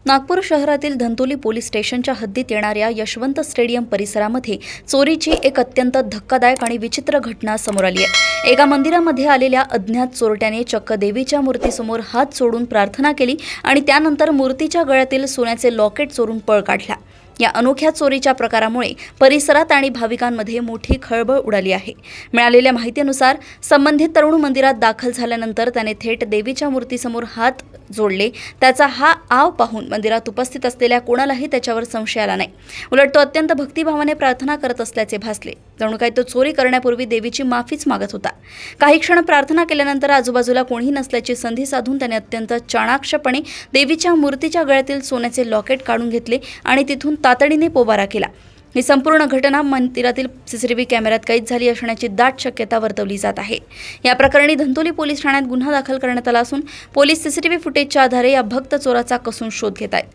नागपूर शहरातील धंतोली पोलीस स्टेशनच्या हद्दीत येणाऱ्या यशवंत स्टेडियम परिसरामध्ये चोरीची एक अत्यंत धक्कादायक आणि विचित्र घटना समोर आली आहे। एका मंदिरामध्ये आलेल्या अज्ञात चोरट्याने चक्क देवीच्या मूर्तीसमोर हात जोडून प्रार्थना केली आणि त्यानंतर मूर्तीच्या गळ्यातील सोन्याचे लॉकेट चोरून पळ काढला। या अनोख्या चोरीच्या प्रकारामुळे परिसरात आणि भाविकांमध्ये मोठी खळबळ उडाली आहे। मिळालेल्या माहितीनुसार संबंधित तरुण मंदिरात दाखल झाल्यानंतर त्याने थेट देवीच्या मूर्तीसमोर हात जोडले। त्याचा हा आव पाहून मंदिरात उपस्थित असलेल्या कोणालाही त्याच्यावर संशय आला नाही। उलट तो अत्यंत भक्तिभावाने प्रार्थना करत असल्याचे भासले। जणू काही तो चोरी करण्यापूर्वी देवीची माफीच मागत होता। काही क्षण प्रार्थना केल्यानंतर आजूबाजूला कोणीही नसल्याची संधी साधून त्याने अत्यंत चाणाक्षपणे देवीच्या मूर्तीच्या गळ्यातील सोन्याचे लॉकेट काढून घेतले आणि तिथून तातडीने पोबारा केला। ही संपूर्ण घटना मंदिरातील सीसीटीव्ही कॅमेऱ्यात कैद झाली असण्याची दाट शक्यता वर्तवली जात आहे। या प्रकरणी धंतोली पोलीस ठाण्यात गुन्हा दाखल करण्यात आला असून पोलीस सीसीटीव्ही फुटेजच्या आधारे या भक्त चोराचा कसून शोध घेत आहेत।